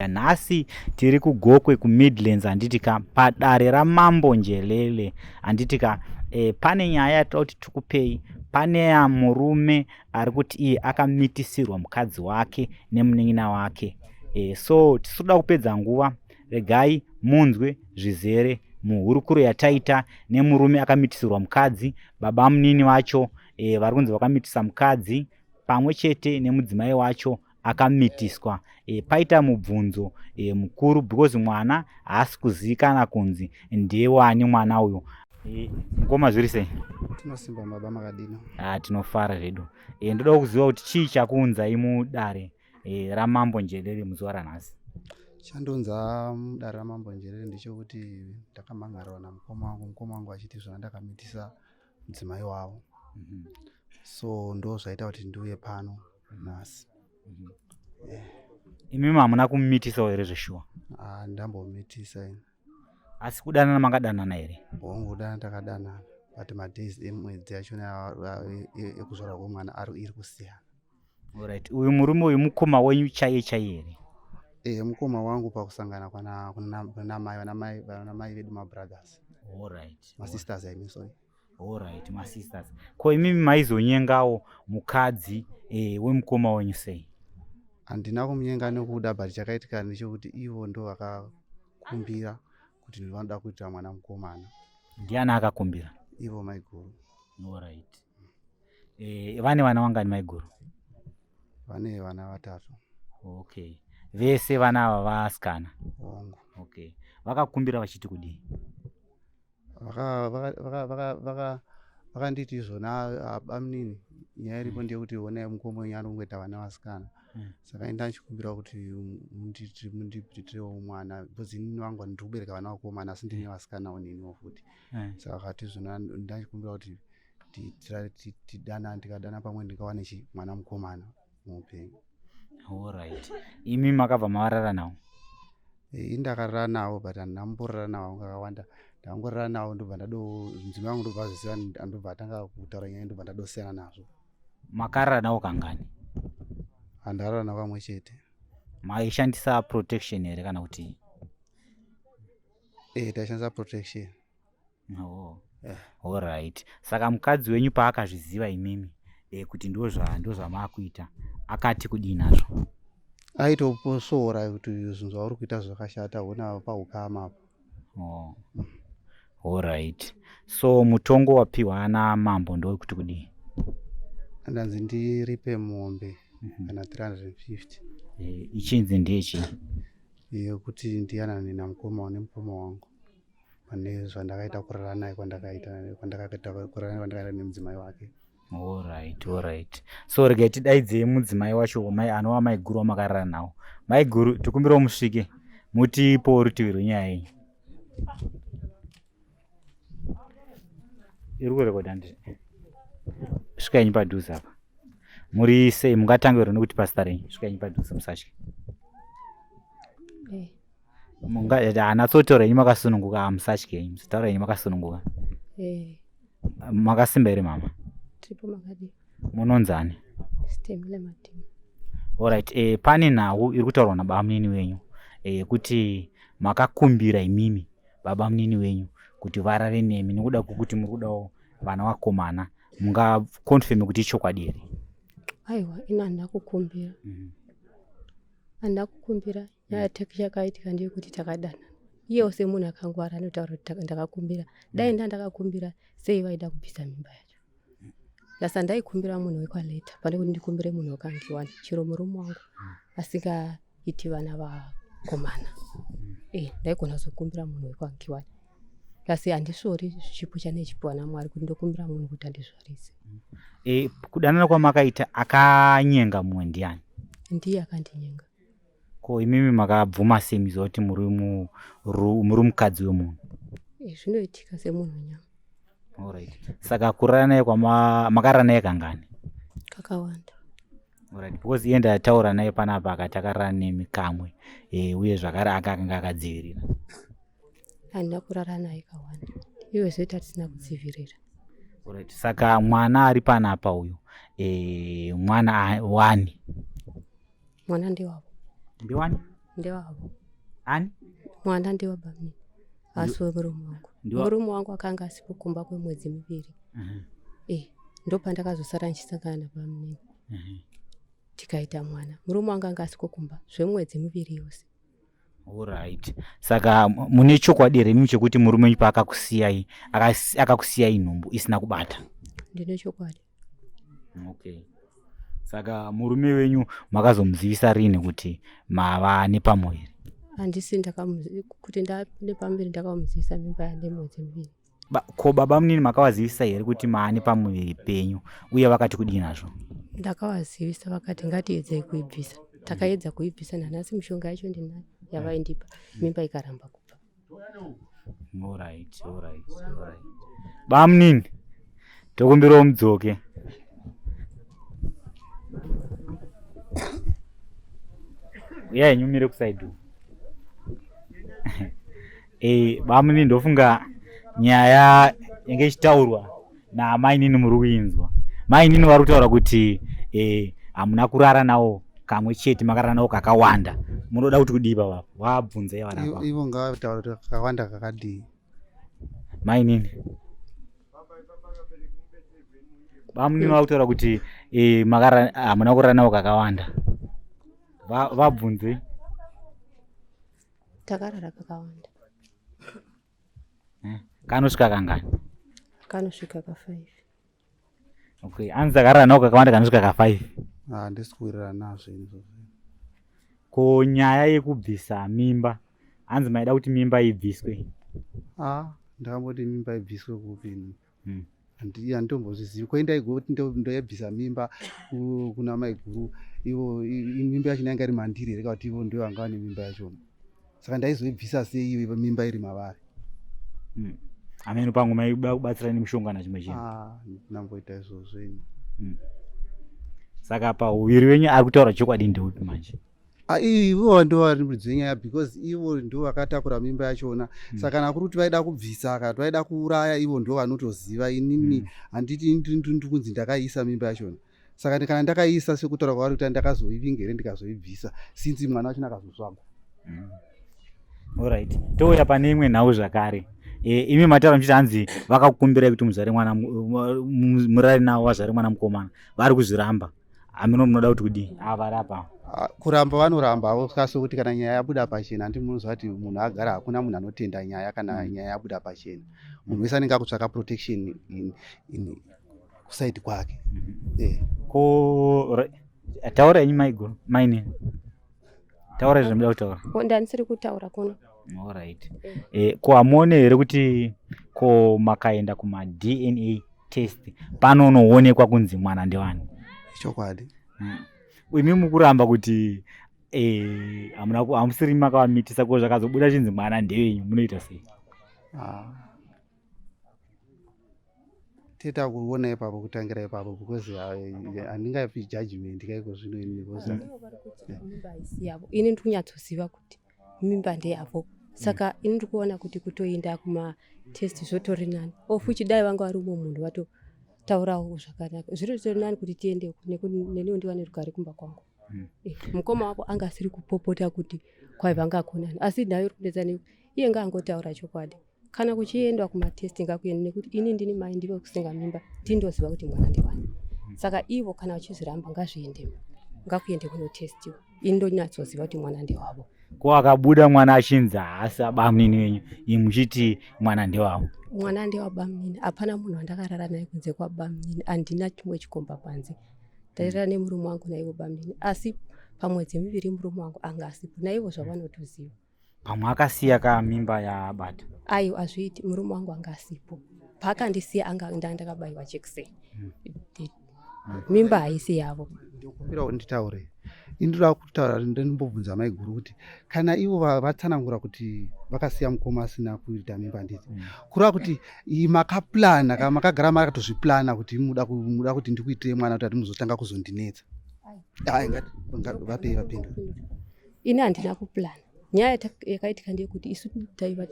nhasi tiri kuGokwe kuMidlands handitika padare raMambo Njelele handitika pane nyaya yatira kuti tikupei. Pane murume ari kuti iye akamitisirwa mukadzi wake nemunin'ina wake. So tisikuda kupedza nguva, regai munzwe zvizere muhurukuro yataita nemurume akamitisirwa mukadzi, baba munini wacho vari kunzi vakamitisa mukadzi pamwe chete nemudzimai wacho akamitiswa. Paita mubvunzo mukuru because mwana haasi kuzivikanwa kunzi ndewani mwana uyu. Ngoma zviri sei? Tinosimba baba makadino. Tinofara zvedu. Ndoda kuziva kuti chii chakuunzai mudare raMambo Njelele muzuva ranhasi? Chandonza mudare raMambo Njelele ndechekuti ndakamhangarwa namukoma wangu achiti zvona ndakamitisa mudzimai wavo. So ndo zvaita kuti ndiuye pano nhasi. Imimi hamuna kumumitisa here zveshuwa? Ndambomitisa ini. Asi kudanana mangadanana here? Kudana takadana but madays emwedzi achona ekuzvarwa kwemwana iri kusiyana. Alright. Uyu murume uyu mukoma wenyu chaiye here? Mukoma wangu pakusangana kuna mai vedu mabrothers. Alright. Masisters I mean, sorry. Alright, masisters. Ko imimi maizonyengawo mukadzi wemukoma wenyu sei? Handina kumunyenga nekuda but chakaitika ndechekuti ivo ndo vakakumbira kuti vanoda kuita mwana mukomana. Ndiani akakumbira? Ivo maiguru. Alright. Vane vana vangani maiguru? Vane vana 3. Okay. Vese vana ava vasikana? Hongu. Okay. Vakakumbira vachiti kudii? Vakanditi zvona bamunini nyaya iripo ndeyekuti onai mukoma wenyu ari kungoita vana vasikana. Saka ndachikumbira kuti mundiitirewo mwana because inini vangu ndiri kubereka vana vakomana asi ndine vasikanawo neniwo futi. Saka vakati zvona ndachikumbira kuti tikadana pamwe ndikawane mwana mukomana muupenyu. Alright. Imi makabva mavarara nawo? Ndakarara nawo but handina kumborara nawo kakawanda. Ndangorara nawo ndobva mudzimai wangu ndobva aziva ndobva atanga kutaura nyaya ndobva ndadosiyana nazvo. Makarara nawo kangani? Handarara nawo kamwe chete. Maishandisa protection here kana kuti? Taishandisa protection. Alright. Saka mukadzi wenyu paakazviziva imimi kuti ndozvamakuita akati kudii nazvo? Aitoposora kuti zvinhu zvauri kuita zvakashata ona paukama apo. Alright. So mutongo wapiwa naMambo ndowekuti kudii? Ndanzi ndiripe mombe kana 350. Ichinzi ndechi? Kuti ndiyanane namukoma wangu pane zvandakaita kurara naye kwandakaita nemudzimai wake. Alright. So regai tidaidzei mudzimai wacho anova maiguru wamakarara nawo. Maiguru, tikumbirawo musvike mutipowo rutivi rwenyaya yenyu. Iri kurekoda ndii? Svika yenyu padhuze apa. Muri sei? Mungatange nekuti pasita renyu. Svika yenyu padhuze musatye. Hanatsotaura yenyu makasununguka, musatye yenyu. Musataura yenyu makasununguka. Makasimba here mama? Tipo makadii. Munonzani? Sitemile Matimu. Alright. Pane nhau iri kutaurwa nababa munini wenyu kuti makakumbira imimi baba munini wenyu kuti varare nemi nekuda kwokuti muri kudawo vana vakomana. Mungakonfirme kuti ichokwadi here? Aiwa, ina handina kukumbira. Handina kukumbira. Nyaya yakaitika ndeyekuti takadana. Iyewo semunhu akangwara anotaura kuti ndakakumbira. Dai ndandakakumbira sei vaida kubvisa mimba yacho. Ndasa ndaikumbira munhu wekwaleta pane kuti ndikumbire munhu wakangiwani. Chiro murume wangu asingaiti vana vakomana. Ndaigona zokumbira munhu wekwangiwani. Asi handisvori chipo chaneichipiwa naMwari kuti ndokumbira munhu kuti andizvorise. Kudanana kwamakaita akanyenga mumwe ndiani? Ndiye akandinyenga. Ko imimi makabvuma semizo kuti muri mukadzi wemunhu? Zvinoitika semunhu nyama. Alright. Saka kurara naye makarara naye kangani? Kakawanda. Alright. Because iye ndataura naye panapa akati akarara nemi kamwe uye zvakare akanga akadzivirira. Handina kurara naye kawanda. Iwe zvoita tisina kudzivirira. Alright. Saka mwana ari panapa uyu mwana wani? Mwana ndewavo. Ndewani? ndewavo. Ani? Mwana ndewabamnini asi wemurume wangu. Murume wangu akanga asipo kumba kwemwedzi miviri. Ndo pandakazosara nchisangana nabamnini. Tikaita mwana. Murume wangu anga asikokumba zvemwedzi miviri yose. Alright. Saka mune chokwadi here chekuti murume paakakusiyai akakusiyai nhumbu isina kubata? Ndine chokwadi. Okay. Saka murume wenyu makazomuzivisa rini kuti mava nepamuviri? Handisi kuti nepamuviri ndakamuzivisa mimba yande mwedzi miviri. Ko baba munini makavazivisa here kuti maane pamuviri penyu uye vakati kudii nazvo? Ndakavazivisa vakati ngatiedzei kuibvisa. Takaedza kuibvisa nanhasi mishonga yacho ndinayo yavaindipa mimba ikaramba kubva. Alright. Baba munini tokumbirawo mudzoke. Uyai nyumire kusaidi. Baba munini ndofunga nyaya yange ichitaurwa namai nini muri kuinzwa. Mai nini vari kutaura kuti hamuna kurara nawo kamwe chete, makarara nawo kakawanda. Munoda kuti kudii baba? Wabvunzei vana vako. Ivo ngavataura kuti kakawanda kakadii. Mai nini? Baba munini vari kutaura kuti hamuna kurara nawo kakawanda. Vabvunzei. Takarara kakawanda. Kanosvika kangani? Kanosvika ka5. Okay, anzi akarara nawo kakawanda kanosvika ka5. Handisi kuwirirana nazvo izvozvo. Ko nyaya yekubvisa mimba, anzi maida kuti mimba ibviswe? Ndakamboti mimba ibviswe kupi? Handitombozvizivi. Koendai kuti ndoyebvisa mimba kuna mai guru, ivo mimba yacho inenge iri mandiri here kuti ivo ndio vanga vane mimba yacho. Saka ndaizoibvisa sei ivo mimba iri mavari? Ameno pangu maida kubatsira nemushonga nachimwe chinhu. Ndinamboita izvozvo. Saka pauviri wenyu ari kutaura chokwadi ndeupi manje? Ivo ndo vari muridzi wenyaya because ivo ndo vakatakura mimba yachona. Saka kana kuri kuti vaida kubvisa kana kuti vaida kuuraya, ivo ndo vanotoziva. Inini handiti ndikunzi ndakaisa mimba yachona. Saka kana ndakaisa sekutaura kwavari kuti ndakazoivinga here ndikazoibvisa sinzi mwana wacho akazotsvagwa. Alright. Touya pane imwe nhau zvakare. Imi mataura muchiti hanzi vakakukumbirai kuti muzvare mwana, murare navo vazvare mwana mukomana. Vari kuzviramba. Ameno munoda kuti kudii? Vari apa. Kuramba vanoramba kaso kuti kana nyaya yabuda pachena, handi munoziva kuti munhu agara, hakuna munhu anotenda nyaya kana nyaya yabuda pachena. Munhu wese anenge akutsvaka protection kusaidi kwake. Ko taura yenyu maiguru maine. Taura zvamuda kutaura. Ndanisiri kutaura kuno. Alright. Ko hamuone here kuti ko makaenda kuma DNA test panonoonekwa kunzi mwana ndewani? Chokwadi. Imi mukuramba kuti hamusiri makavamitisa ko zvakazobuda chinzi mwana ndewenyu, munoita sei? Teta kuona ipapo, kutangira ipapo, because handingaipi judgment kaiko zvino ini because mimba haisi yavo. Ini ndikunyatsoziva kuti mimba ndeyavo. Saka ini ndikuona kuti kutoenda kumatest zvotori nani. Ofuchi dai vanga vari umwe munhu vatotaurawo zvakanaka. Zviri nani kuti tiende neniwo ndiwane rugare kumba kwangu. Mukoma wavo anga asiri kupopota kuti kwai vanga konani. Asi nayo kundedzani iye ngaangotaura chokwadi. Kana kuchiendwa kumatest ngakuende nekuti ini ndini mai ndive kusenga mimba tindoziva kuti mwana ndewani. Saka ivo kana vachizviramba ngazviende. Ngakuende kunotestiwa. Ini ndonyatsoziva kuti mwana ndewavo. Ko akabuda mwana achinzi haasi ababa munini wenyu, imi muchiti mwana ndewavo? Mwana ndewababa munini. Hapana munhu wandakarara naye kunze kwababa munini. Handina chimwe chikomba panze. Ndarara nemurume wangu naivo baba munini. Asi pamwedzi miviri murume wangu anga asipo. Naivo zvavanotoziva. Pamwe akasiya ka mimba yabata? Aiwa azviiti, murume wangu anga asipo. Paakandisiya anga ndakabayiwa jekiseni. Mimba haisi yavo. Ndikumbirawo nditaure. Indira kutaura ndinombobvunza mai guru kuti kana ivo vatsanangura kuti vakasiya mukoma asina kuita mimba ndidzi, kureva kuti makaplana kana makagara makatozviplana kuti muda kuti ndikuitire mwana kuti hatimuzotanga kuzondinetsa? Vapei vapindura. Ini handina kuplana. Nyaya yakaitika ndeyekuti isu taiva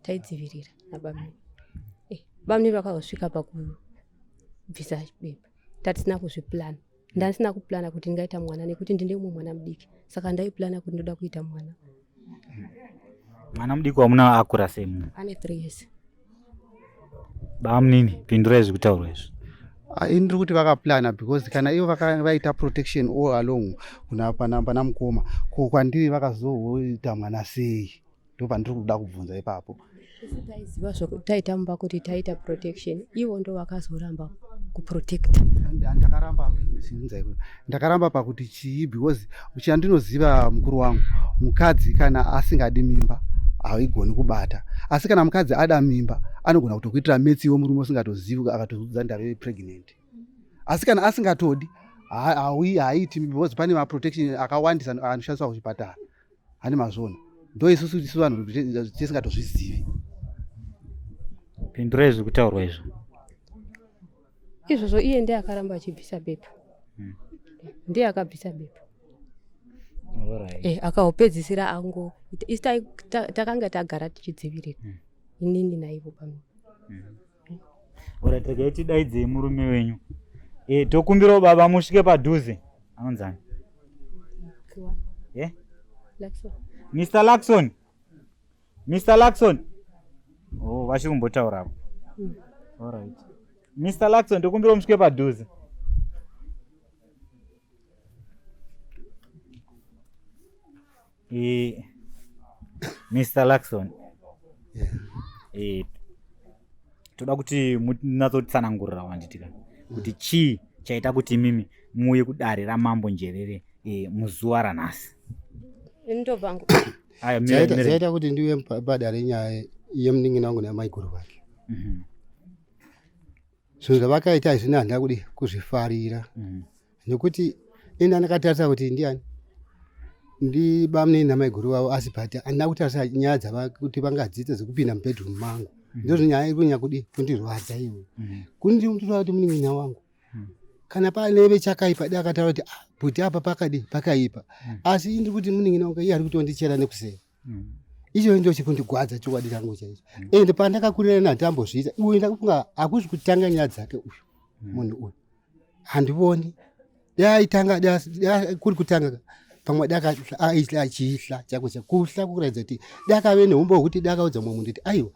taidzivirira nababa munini. Baba munini vakazosvika pakubvisa beba. Tatisina kuzviplana. ndasina kuplana kuti ndingaita mwana nekuti ndine umwe mwana mudiki saka ndaiplana kuti ndoda kuita mwana. Mwana mudiki wamuna akura sei? Ane 3 years. Baba munini pindura zvekutaurwa izvo. Ndiri kuti vakaplana because kana ivo vaita protection all along kuna pana mukoma kwandiri vakazoita mwana sei ndo pandiri kuda kubvunza ipapo. Taiziva taita mumba kuti taita protection ivo ndo vakazoramba kuprotect. Ndakaramba pakuti chii because chandinoziva mukuru wangu mukadzi kana asingadi mimba haigoni kubata asi kana mukadzi ada mimba anogona kutokuitira metsi murume usingatozivi akatozudza ndave pregnant asi kana asingatodi haiti because pane maprotection akawandisa anoshandiswa kuchipatara hani mazvona ndo isusu vanhu tisingatozvizivi. Pindura zvekutaurwa izvo. Izvozvo iye ndiye akaramba achibvisa bepo. Ndiye akabvisa bepo. Akaupedzisira ango isi takanga tagara tichidzivirira inini naivo pamwe. Regai tidaidzei murume wenyu. Tokumbirawo baba musvike padhuze. Anonzani? Mr. Lakson. Mr. Lakson. Oh, vachiri kumbotaurapo. Alright. Mr. Lakson tokumbirawo musvike padhuze. Mr. Lakson. Toda kuti munatsotsanangurira wanditika kuti chii chaita kuti mimi muuye kudare ramambo njerere muzuva ranhasi. Ndobvangu. Chaita kuti ndiwe padare nyaya yemunin'ina wangu namaiguru vake. Zvinhu zvavakaita hazvina handina kudi kuzvifarira nekuti ina ndakatarisa kuti ndiani ndibamune namaiguru wavo asi bhati handina kutarisa nyaya dzavakuti vangadzidza dzekupinda mubedroom mangu ndozvo nyaya iri kunyanya kudi kundirwadza iwe kundimutora kuti munin'ina wangu kana paneve chakaipa dai akataura kuti bhuti apa pakaipa asi ndiri kuti munin'ina wangu iye ari kutondichera nekusei icho ndo chikundigwadza chokwadi changu chaicho ende pandakakurira nandambozviita iwe ndakufunga hakuzi kutanga nyaya dzake uyu munhu uyu handivoni daitanga kuri kutanga pamwe achihla chako chakuhla kuratidza kuti dakave neumbo hwekuti dakaudza mumwe munhu kuti aiwa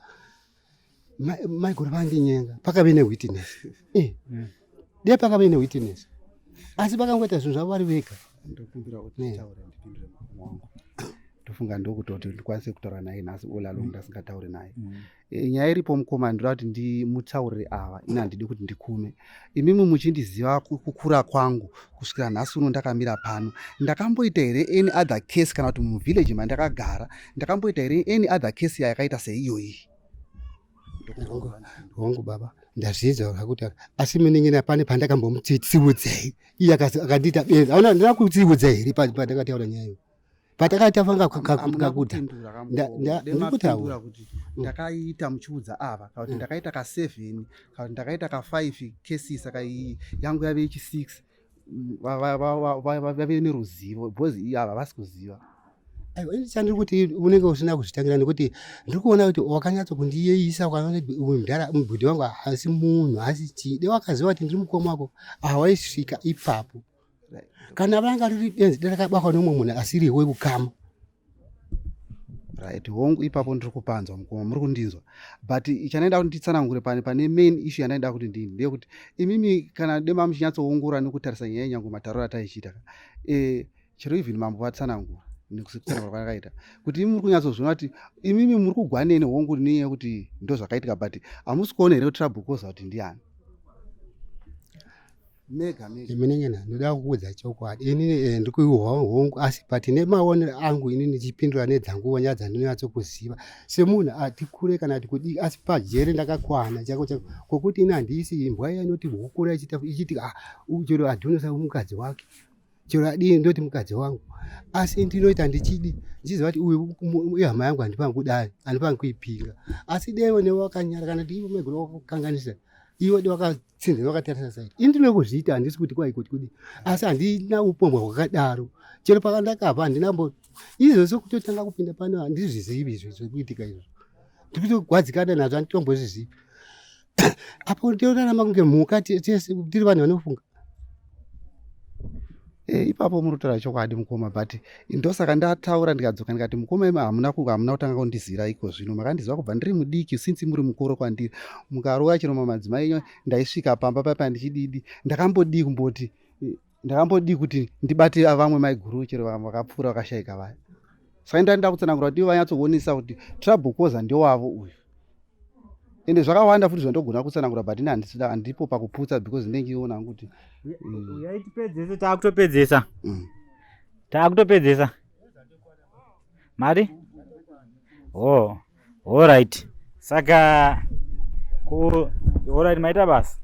maiguru vandinyenga pakave newitness de pakave newitness asi pakangoita zvinhu zvavo vari vega. Ndokumbira kuti nditaure ndipindure murume wangu ndofunga ndokutoti ndikwanise kutaura naye nhasi olalo ndasingataure naye. Nyaya iripo mukoma ndoda kuti ndimutaurire ava ina handidi kuti ndikume imimi muchindiziva kukura kwangu kusvikira nhasi uno ndakamira pano ndakamboita here any other case kana kuti muvhillaji mandakagara ndakamboita here any other case yakaita seiyoyi. Hongu baba ndazvidza kuti asi munin'ina pane pandakambomutsiudzei iye akandita benza aona ndina kutsiudza here pandakataura nyaya iyo patakaita vanga kakuta ndakutaura kuti ndakaita muchiudza ava kana kuti ndakaita ka7 kana kuti ndakaita ka5 cases saka yangu yave ichi6 vave neruzivo because iye ava vasi kuziva. Aiwa chandiri kuti unenge usina kuzvitangira nekuti ndiri kuona kuti wakanyatso kundiyeisa ukaona kuti mubhudhi wangu haasi munhu asi chii de wakaziva kuti ndiri mukoma wako hawaisvika ipapo kana vanga riri benzi darakabakwa nomwe munhu asiri wekukama right hongu ipapo ndiri kupanzwa mukoma muri kundinzwa but chanoenda kuti nditsanangure pane main issue yanoenda kuti ndini ndeyekuti imimi kana dema muchinyatsoongorora nekutarisa nyaya yangu matariro ataichita chero even mambo vatsanangura nekutsanangura kwakaita kuti imi muri kunyatsozviona kuti imimi muri kugwaneni hongu nenyaya yekuti ndo zvakaitika but hamusi kuona here trouble cause kuti ndiani mining'ina ndoda kuudza chokwadi inini ndikuihwa hongu asi but nemaonero angu inini ndichipindura nedzangu nyaya dzandinonyatsokuziva semunhu atikure kana ati kudii asi pajere ndakakwana chako kwokuti ini handisi imbwa iya inoti hukura ichiti chero adhunosa mukadzi wake chero adii ndoti mukadzi wangu asi ndinoita ndichidi ndichiziva kuti uyu hama yangu handipangi kudai handipangi kuipinga asi dewo newakanyara kana kuti ivo megona kukanganisa iwe wakatsinza wakatarisa saidi indino kuzviita handisi kuti kwaikuti kudi asi handina upombwa hwakadaro chero pakandakabva handinambo izvozvo kutotanga kupinda pano handizvizivi zvekuitika izvo ndikutogwadzikana nazvo handitombozvizivi apo ndiorarama kunge mhuka tese tiri vanhu vanofunga ipapo munotaura chokwadi mukoma, but ndosaka ndataura ndikadzoka ndikati mukoma imi hamuna kutanga kundizira iko zvino, makandiziva kubva ndiri mudiki sinzi muri mukuru kwandiri, mukarova chiroma madzimai enyu. Ndaisvika pamba papa ndichididi, ndakambodii kumboti ndakambodii kuti ndibate vamwe maiguru chero vakapfuura vakashayika vaya. Saka ndaenda kutsanangura kuti vanyatsoonesa kuti trouble causer ndewavo uyu, ende zvakawanda futi zvandogona kutsanangura, but ini handipo pakuputsa because ndinenge iona hangu kuti yaitipedzese taakutopedzesa mari. Alright, saka alright maita basa.